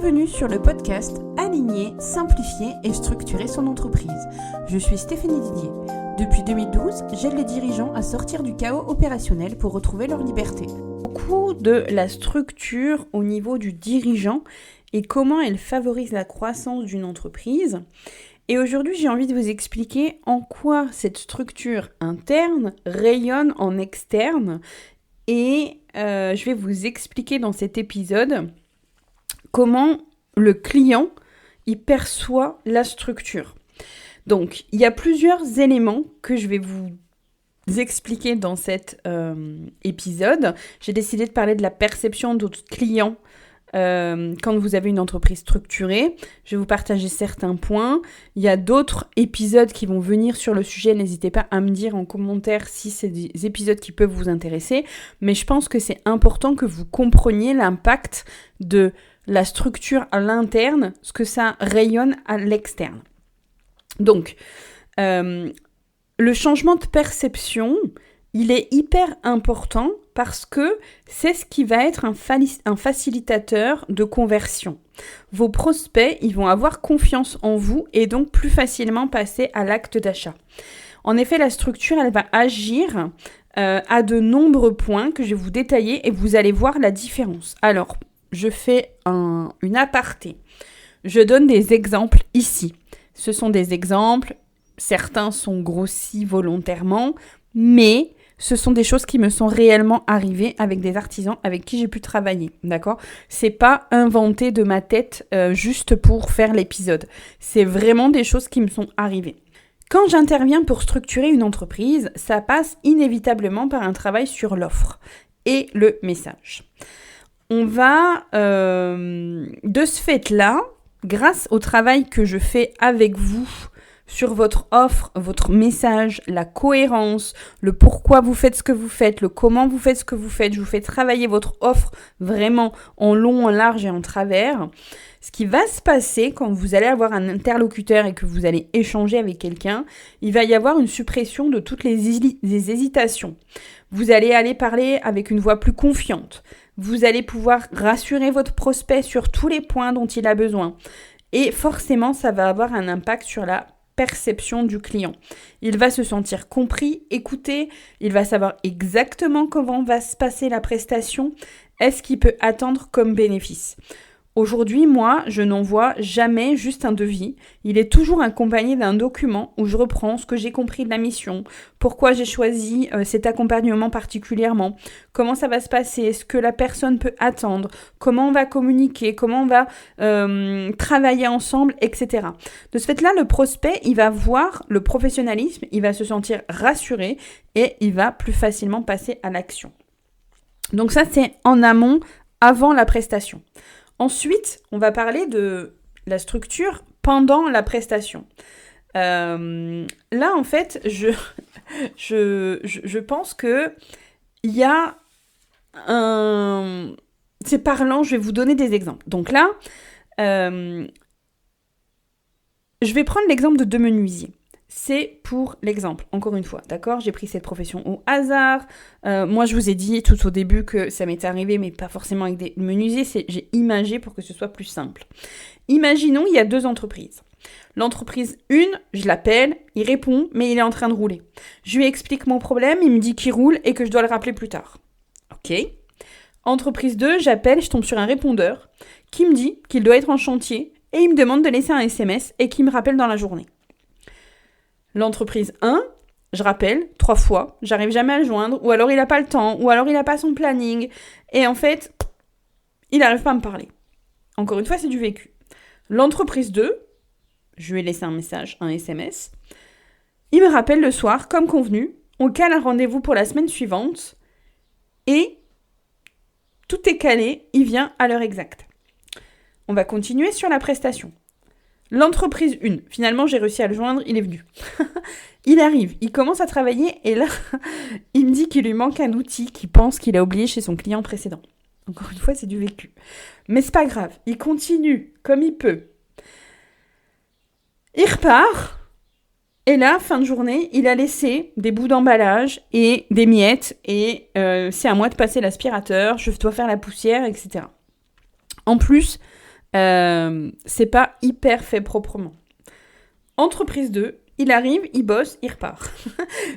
Bienvenue sur le podcast Aligner, simplifier et structurer son entreprise. Je suis Stéphanie Didier. Depuis 2012, j'aide les dirigeants à sortir du chaos opérationnel pour retrouver leur liberté. Beaucoup de la structure au niveau du dirigeant et comment elle favorise la croissance d'une entreprise. Et aujourd'hui, j'ai envie de vous expliquer en quoi cette structure interne rayonne en externe. Et je vais vous expliquer dans cet épisode comment le client y perçoit la structure. Donc, il y a plusieurs éléments que je vais vous expliquer dans cet épisode. J'ai décidé de parler de la perception de votre client quand vous avez une entreprise structurée. Je vais vous partager certains points. Il y a d'autres épisodes qui vont venir sur le sujet. N'hésitez pas à me dire en commentaire si c'est des épisodes qui peuvent vous intéresser. Mais je pense que c'est important que vous compreniez l'impact de la structure à l'interne, ce que ça rayonne à l'externe. Donc, le changement de perception, il est hyper important parce que c'est ce qui va être un facilitateur de conversion. Vos prospects, ils vont avoir confiance en vous et donc plus facilement passer à l'acte d'achat. En effet, la structure, elle va agir à de nombreux points que je vais vous détailler et vous allez voir la différence. Alors, je fais une aparté. Je donne des exemples ici. Ce sont des exemples, certains sont grossis volontairement, mais ce sont des choses qui me sont réellement arrivées avec des artisans avec qui j'ai pu travailler, d'accord ? C'est pas inventé de ma tête juste pour faire l'épisode. C'est vraiment des choses qui me sont arrivées. Quand j'interviens pour structurer une entreprise, ça passe inévitablement par un travail sur l'offre et le message. On va, de ce fait-là, grâce au travail que je fais avec vous sur votre offre, votre message, la cohérence, le pourquoi vous faites ce que vous faites, le comment vous faites ce que vous faites, je vous fais travailler votre offre vraiment en long, en large et en travers. Ce qui va se passer quand vous allez avoir un interlocuteur et que vous allez échanger avec quelqu'un, il va y avoir une suppression de toutes les hésitations. Vous allez aller parler avec une voix plus confiante. Vous allez pouvoir rassurer votre prospect sur tous les points dont il a besoin. Et forcément, ça va avoir un impact sur la perception du client. Il va se sentir compris, écouté, il va savoir exactement comment va se passer la prestation, est-ce qu'il peut attendre comme bénéfice. Aujourd'hui, moi, je n'envoie jamais juste un devis. Il est toujours accompagné d'un document où je reprends ce que j'ai compris de la mission, pourquoi j'ai choisi cet accompagnement particulièrement, comment ça va se passer, ce que la personne peut attendre, comment on va communiquer, comment on va travailler ensemble, etc. De ce fait-là, le prospect, il va voir le professionnalisme, il va se sentir rassuré et il va plus facilement passer à l'action. Donc ça, c'est en amont, avant la prestation. Ensuite, on va parler de la structure pendant la prestation. Là, en fait, je pense que il y a un... C'est parlant, je vais vous donner des exemples. Donc là, je vais prendre l'exemple de deux menuisiers. C'est pour l'exemple, encore une fois, d'accord ? J'ai pris cette profession au hasard. Moi, je vous ai dit tout au début que ça m'était arrivé, mais pas forcément avec des menuisiers. J'ai imagé pour que ce soit plus simple. Imaginons, il y a deux entreprises. L'entreprise 1, je l'appelle, il répond, mais il est en train de rouler. Je lui explique mon problème, il me dit qu'il roule et que je dois le rappeler plus tard. Ok. Entreprise 2, j'appelle, je tombe sur un répondeur qui me dit qu'il doit être en chantier et il me demande de laisser un SMS et qu'il me rappelle dans la journée. L'entreprise 1, je rappelle 3 fois, j'arrive jamais à le joindre, ou alors il n'a pas le temps, ou alors il n'a pas son planning, et en fait, il n'arrive pas à me parler. Encore une fois, c'est du vécu. L'entreprise 2, je lui ai laissé un message, un SMS, il me rappelle le soir, comme convenu, on cale un rendez-vous pour la semaine suivante, et tout est calé, il vient à l'heure exacte. On va continuer sur la prestation. L'entreprise 1, finalement j'ai réussi à le joindre, il est venu. Il arrive, il commence à travailler et là, il me dit qu'il lui manque un outil qu'il pense qu'il a oublié chez son client précédent. Encore une fois, c'est du vécu. Mais c'est pas grave, il continue comme il peut. Il repart et là, fin de journée, il a laissé des bouts d'emballage et des miettes et c'est à moi de passer l'aspirateur, je dois faire la poussière, etc. En plus, c'est pas hyper fait proprement. Entreprise 2, il arrive, il bosse, il repart.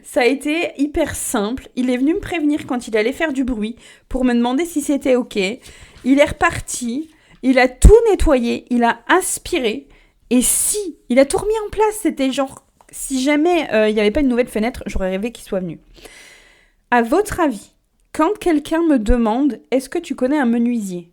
Ça a été hyper simple. Il est venu me prévenir quand il allait faire du bruit pour me demander si c'était OK. Il est reparti, il a tout nettoyé, il a aspiré. Et si, il a tout remis en place. C'était genre, si jamais il n'y avait pas une nouvelle fenêtre, j'aurais rêvé qu'il soit venu. À votre avis, quand quelqu'un me demande « Est-ce que tu connais un menuisier ?»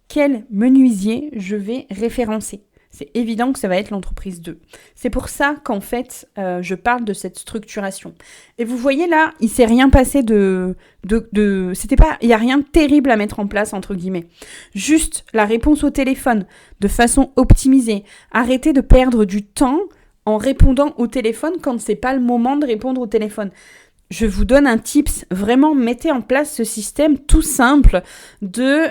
Quel menuisier je vais référencer ? C'est évident que ça va être l'entreprise 2. C'est pour ça qu'en fait, je parle de cette structuration. Et vous voyez là, il ne s'est rien passé c'était pas, il n'y a rien de terrible à mettre en place, entre guillemets. Juste la réponse au téléphone, de façon optimisée. Arrêtez de perdre du temps en répondant au téléphone quand c'est pas le moment de répondre au téléphone. Je vous donne un tips, vraiment mettez en place ce système tout simple de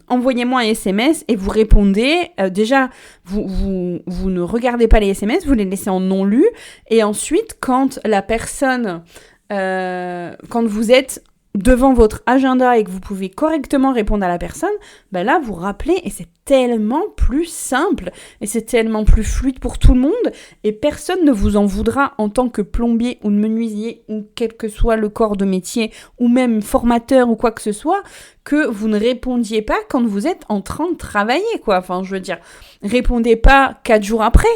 envoyez-moi un SMS et vous répondez. Déjà, vous ne regardez pas les SMS, vous les laissez en non lu. Et ensuite, quand la personne, quand vous êtes devant votre agenda et que vous pouvez correctement répondre à la personne, ben là, vous rappelez et c'est tellement plus simple et c'est tellement plus fluide pour tout le monde et personne ne vous en voudra en tant que plombier ou menuisier ou quel que soit le corps de métier ou même formateur ou quoi que ce soit que vous ne répondiez pas quand vous êtes en train de travailler, quoi. Enfin, je veux dire, répondez pas 4 jours après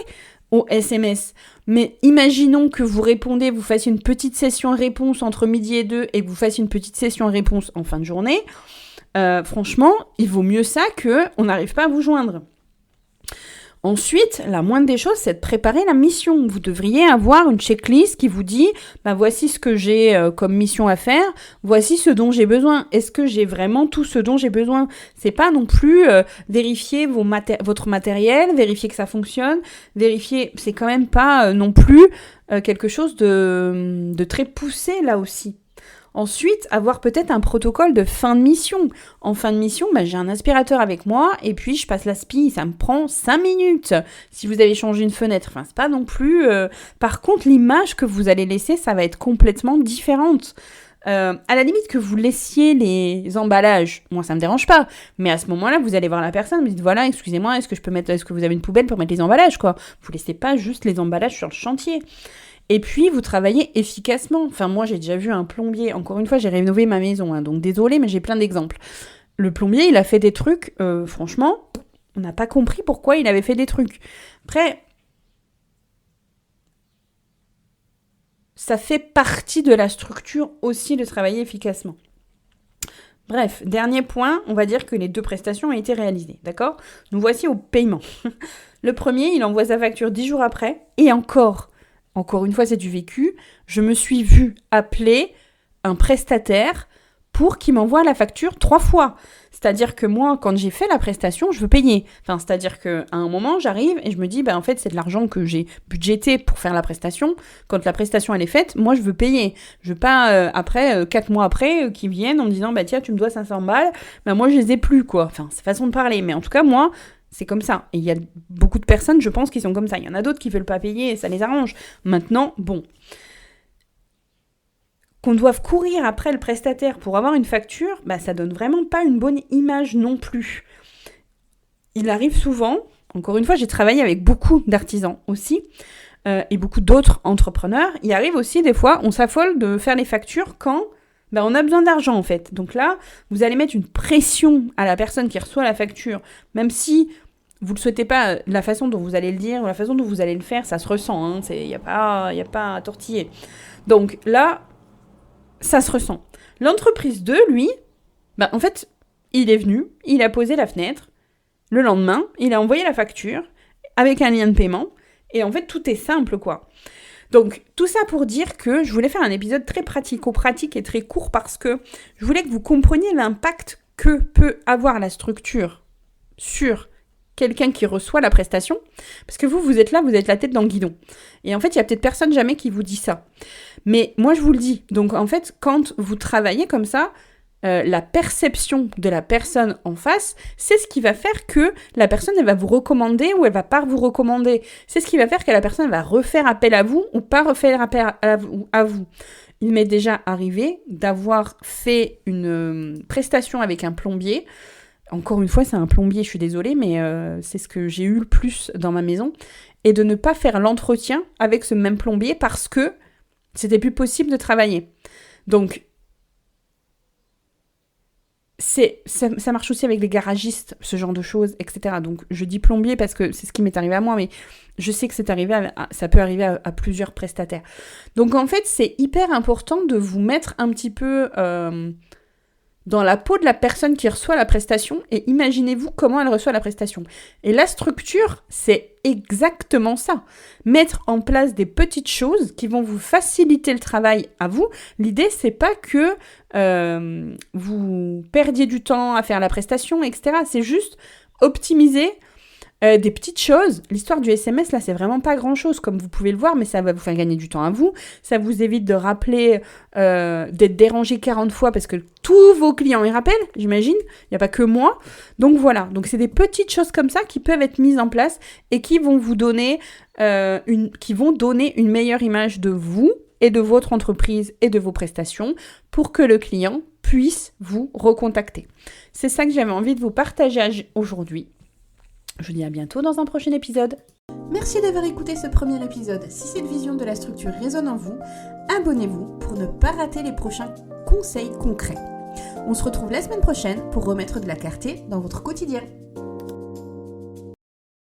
au SMS. Mais imaginons que vous répondez, vous fassiez une petite session réponse entre midi et 2 et que vous fassiez une petite session réponse en fin de journée. Franchement, il vaut mieux ça qu'on n'arrive pas à vous joindre. Ensuite, la moindre des choses, c'est de préparer la mission. Vous devriez avoir une checklist qui vous dit voici ce que j'ai comme mission à faire, voici ce dont j'ai besoin. Est-ce que j'ai vraiment tout ce dont j'ai besoin ? C'est pas non plus vérifier votre matériel, vérifier que ça fonctionne, vérifier, c'est quand même pas non plus quelque chose de très poussé là aussi. Ensuite, avoir peut-être un protocole de fin de mission. En fin de mission, j'ai un aspirateur avec moi et puis je passe l'aspi, ça me prend 5 minutes. Si vous avez changé une fenêtre, c'est pas non plus... Par contre, l'image que vous allez laisser, ça va être complètement différente. À la limite que vous laissiez les emballages, moi ça me dérange pas, mais à ce moment-là, vous allez voir la personne, vous dites voilà, excusez-moi, est-ce que vous avez une poubelle pour mettre les emballages, quoi ? Vous laissez pas juste les emballages sur le chantier. Et puis, vous travaillez efficacement. Enfin, moi, j'ai déjà vu un plombier. Encore une fois, j'ai rénové ma maison, donc désolée, mais j'ai plein d'exemples. Le plombier, il a fait des trucs, franchement, on n'a pas compris pourquoi il avait fait des trucs. Après, ça fait partie de la structure aussi de travailler efficacement. Bref, dernier point, on va dire que les 2 prestations ont été réalisées, d'accord ? Nous voici au paiement. Le premier, il envoie sa facture 10 jours après, et encore une fois, c'est du vécu, je me suis vue appeler un prestataire pour qu'il m'envoie la facture 3 fois. C'est-à-dire que moi, quand j'ai fait la prestation, je veux payer. Enfin, c'est-à-dire qu'à un moment, j'arrive et je me dis, en fait, c'est de l'argent que j'ai budgété pour faire la prestation. Quand la prestation, elle est faite, moi, je veux payer. Je veux pas, 4 mois après, qu'ils viennent en me disant, tiens, tu me dois 500 balles. Moi, je les ai plus, quoi. Enfin, c'est façon de parler. Mais en tout cas, moi... c'est comme ça. Et il y a beaucoup de personnes, je pense, qui sont comme ça. Il y en a d'autres qui veulent pas payer et ça les arrange. Maintenant, bon. Qu'on doive courir après le prestataire pour avoir une facture, ça donne vraiment pas une bonne image non plus. Il arrive souvent, encore une fois, j'ai travaillé avec beaucoup d'artisans aussi, et beaucoup d'autres entrepreneurs. Il arrive aussi des fois, on s'affole de faire les factures quand on a besoin d'argent en fait. Donc là, vous allez mettre une pression à la personne qui reçoit la facture, même si vous ne le souhaitez pas, la façon dont vous allez le dire ou la façon dont vous allez le faire, ça se ressent. Il n'y a pas à tortiller. Donc là, ça se ressent. L'entreprise 2, lui, en fait, il est venu, il a posé la fenêtre. Le lendemain, il a envoyé la facture avec un lien de paiement. Et en fait, tout est simple, quoi. Donc, tout ça pour dire que je voulais faire un épisode très pratico-pratique et très court parce que je voulais que vous compreniez l'impact que peut avoir la structure sur quelqu'un qui reçoit la prestation. Parce que vous êtes là, vous êtes la tête dans le guidon. Et en fait, il n'y a peut-être personne jamais qui vous dit ça. Mais moi, je vous le dis. Donc, en fait, quand vous travaillez comme ça, la perception de la personne en face, c'est ce qui va faire que la personne, elle va vous recommander ou elle va pas vous recommander. C'est ce qui va faire que la personne va refaire appel à vous ou pas refaire appel à vous. Il m'est déjà arrivé d'avoir fait une prestation avec un plombier encore une fois, c'est un plombier, je suis désolée, mais c'est ce que j'ai eu le plus dans ma maison, et de ne pas faire l'entretien avec ce même plombier parce que c'était plus possible de travailler. Donc, ça marche aussi avec les garagistes, ce genre de choses, etc. Donc, je dis plombier parce que c'est ce qui m'est arrivé à moi, mais je sais que ça peut arriver à plusieurs prestataires. Donc, en fait, c'est hyper important de vous mettre un petit peu dans la peau de la personne qui reçoit la prestation et imaginez-vous comment elle reçoit la prestation. Et la structure, c'est exactement ça. Mettre en place des petites choses qui vont vous faciliter le travail à vous. L'idée, c'est pas que vous perdiez du temps à faire la prestation, etc. C'est juste optimiser des petites choses. L'histoire du SMS, là, c'est vraiment pas grand-chose, comme vous pouvez le voir, mais ça va vous faire gagner du temps à vous. Ça vous évite de rappeler, d'être dérangé 40 fois, parce que tous vos clients y rappellent, j'imagine. Il n'y a pas que moi. Donc voilà. Donc c'est des petites choses comme ça qui peuvent être mises en place et qui vont vous donner, une meilleure image de vous et de votre entreprise et de vos prestations pour que le client puisse vous recontacter. C'est ça que j'avais envie de vous partager aujourd'hui. Je vous dis à bientôt dans un prochain épisode. Merci d'avoir écouté ce premier épisode. Si cette vision de la structure résonne en vous, abonnez-vous pour ne pas rater les prochains conseils concrets. On se retrouve la semaine prochaine pour remettre de la clarté dans votre quotidien.